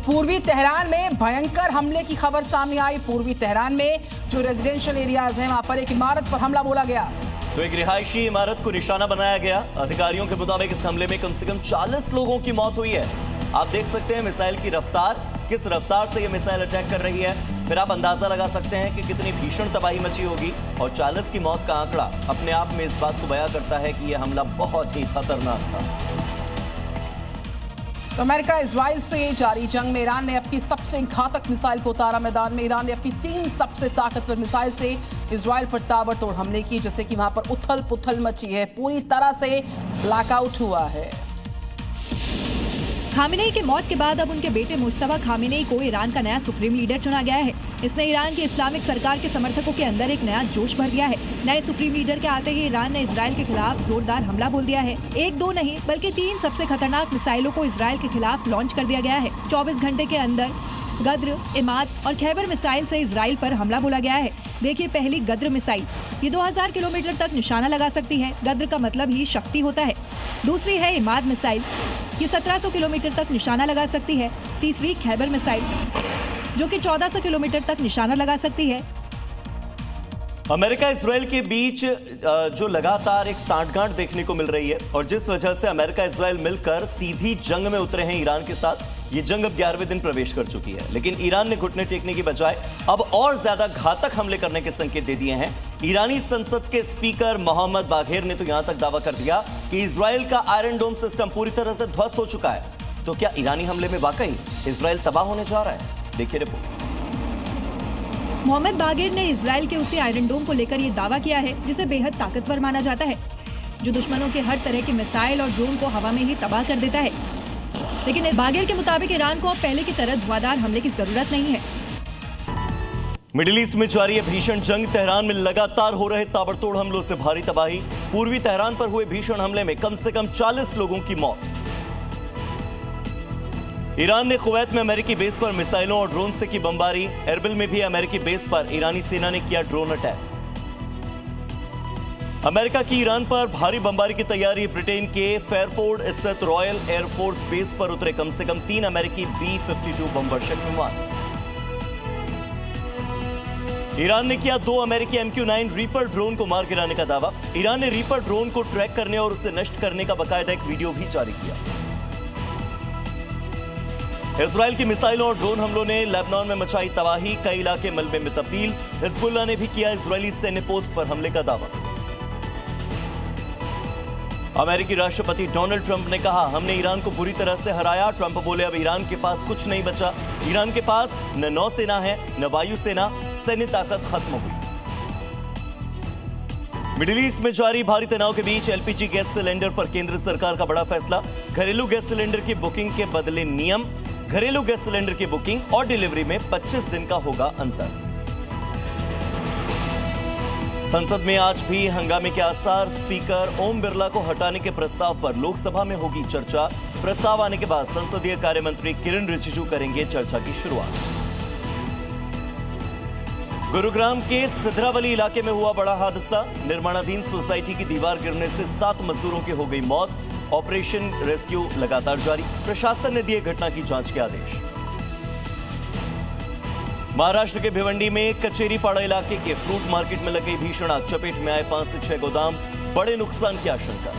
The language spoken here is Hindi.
पूर्वी तेहरान में भयंकर हमले की खबर सामने आई। पूर्वी तेहरान में जो रेजिडेंशियल एरियाज हैं वहां पर एक इमारत पर हमला बोला गया। तो एक रिहायशी इमारत को निशाना बनाया गया। अधिकारियों के मुताबिक इस हमले में कम से कम 40 लोगों की मौत हुई है। आप देख सकते हैं मिसाइल की रफ्तार, किस रफ्तार से ये मिसाइल अटैक कर रही है। फिर आप अंदाजा लगा सकते हैं कि कितनी भीषण तबाही मची होगी। और 40 की मौत का आंकड़ा अपने आप में इस बात को बयां करता है कि यह हमला बहुत ही खतरनाक था। तो अमेरिका इजराइल से जारी जंग में ईरान ने अपनी सबसे घातक मिसाइल को उतारा मैदान में। ईरान ने अपनी 3 सबसे ताकतवर मिसाइल से इजराइल पर ताबड़तोड़ हमले किए, जिससे कि वहां पर उथल पुथल मची है, पूरी तरह से ब्लैकआउट हुआ है। खामेनेई की मौत के बाद अब उनके बेटे मुश्तबा खामेनेई को ईरान का नया सुप्रीम लीडर चुना गया है। इसने ईरान की इस्लामिक सरकार के समर्थकों के अंदर एक नया जोश भर दिया है। नए सुप्रीम लीडर के आते ही ईरान ने इजराइल के खिलाफ जोरदार हमला बोल दिया है। 1-2 नहीं बल्कि 3 सबसे खतरनाक मिसाइलों को इजराइल के खिलाफ लॉन्च कर दिया गया है। 24 घंटे के अंदर गद्र, इमाद और खैबर मिसाइल से इजराइल पर हमला बोला गया है। देखिए पहली गद्र मिसाइल, ये 2000 किलोमीटर तक निशाना लगा सकती है। गद्र का मतलब ही शक्ति होता है। दूसरी है इमाद मिसाइल, ये 1700 किलोमीटर तक निशाना लगा सकती है। तीसरी खैबर मिसाइल जो कि 1400 किलोमीटर तक निशाना लगा सकती है। अमेरिका इजराइल के बीच जो लगातार एक सांठगांठ देखने को मिल रही है और जिस वजह से अमेरिका इजराइल मिलकर सीधी जंग में उतरे हैं ईरान के साथ, ये जंग अब 11वें दिन प्रवेश कर चुकी है। लेकिन ईरान ने घुटने टेकने की बजाय अब और ज्यादा घातक हमले करने के संकेत दे दिए हैं। ईरानी संसद के स्पीकर मोहम्मद बाघेर ने तो यहां तक दावा कर दिया कि इजराइल का आयरन डोम सिस्टम पूरी तरह से ध्वस्त हो चुका है। तो क्या ईरानी हमले में वाकई इजराइल तबाह होने जा रहा है? देखिए रिपोर्ट। मोहम्मद बाघेर ने इजराइल के उसी आयरन डोम को लेकर ये दावा किया है जिसे बेहद ताकतवर माना जाता है, जो दुश्मनों के हर तरह के मिसाइल और ड्रोन को हवा में ही तबाह कर देता है। लेकिन बाघेर के मुताबिक ईरान को अब पहले की तरह धुआंधार हमले की जरूरत नहीं है। मिडिल ईस्ट में जारी है भीषण जंग। तेहरान में लगातार हो रहे ताबड़तोड़ हमलों से भारी तबाही। पूर्वी तेहरान पर हुए भीषण हमले में कम से कम 40 लोगों की मौत। ईरान ने कुवैत में अमेरिकी बेस पर मिसाइलों और ड्रोन से की बमबारी। एरबिल में भी अमेरिकी बेस पर ईरानी सेना ने किया ड्रोन अटैक। अमेरिका की ईरान पर भारी बमबारी की तैयारी। ब्रिटेन के फेयरफोर्ड स्थित रॉयल एयरफोर्स बेस पर उतरे कम से कम 3 अमेरिकी B-52 बमवर्षक विमान। ईरान ने किया 2 अमेरिकी MQ-9 रीपर ड्रोन को मार गिराने का दावा। ईरान ने रीपर ड्रोन को ट्रैक करने और उसे नष्ट करने का बाकायदा एक वीडियो भी जारी किया। इजराइल की मिसाइलों और ड्रोन हमलों ने लेबनान में मचाई तबाही। कई इलाके मलबे में तब्दील। हिजबुल्लाह ने भी किया इजरायली सैन्य पोस्ट पर हमले का दावा। अमेरिकी राष्ट्रपति डोनाल्ड ट्रंप ने कहा, हमने ईरान को बुरी तरह से हराया। ट्रंप बोले, अब ईरान के पास कुछ नहीं बचा। ईरान के पास न नौसेना है न वायुसेना, सैन्य ताकत खत्म हुई। मिडिल ईस्ट में जारी भारी तनाव के बीच LPG गैस सिलेंडर पर केंद्र सरकार का बड़ा फैसला। घरेलू गैस सिलेंडर की बुकिंग के बदले नियम। घरेलू गैस सिलेंडर की बुकिंग और डिलीवरी में 25 दिन का होगा अंतर। संसद में आज भी हंगामे के आसार। स्पीकर ओम बिरला को हटाने के प्रस्ताव पर लोकसभा में होगी चर्चा। प्रस्ताव आने के बाद संसदीय कार्य मंत्री किरण रिजिजू करेंगे चर्चा की शुरुआत। गुरुग्राम के सिधरावली इलाके में हुआ बड़ा हादसा। निर्माणाधीन सोसाइटी की दीवार गिरने से 7 मजदूरों की हो गई मौत। ऑपरेशन रेस्क्यू लगातार जारी। प्रशासन ने दिए घटना की जांच के आदेश। महाराष्ट्र के भिवंडी में कचेरीपाड़ा इलाके के फ्रूट मार्केट में लगी भीषण आग। चपेट में आए 5 से 6 गोदाम। बड़े नुकसान की आशंका।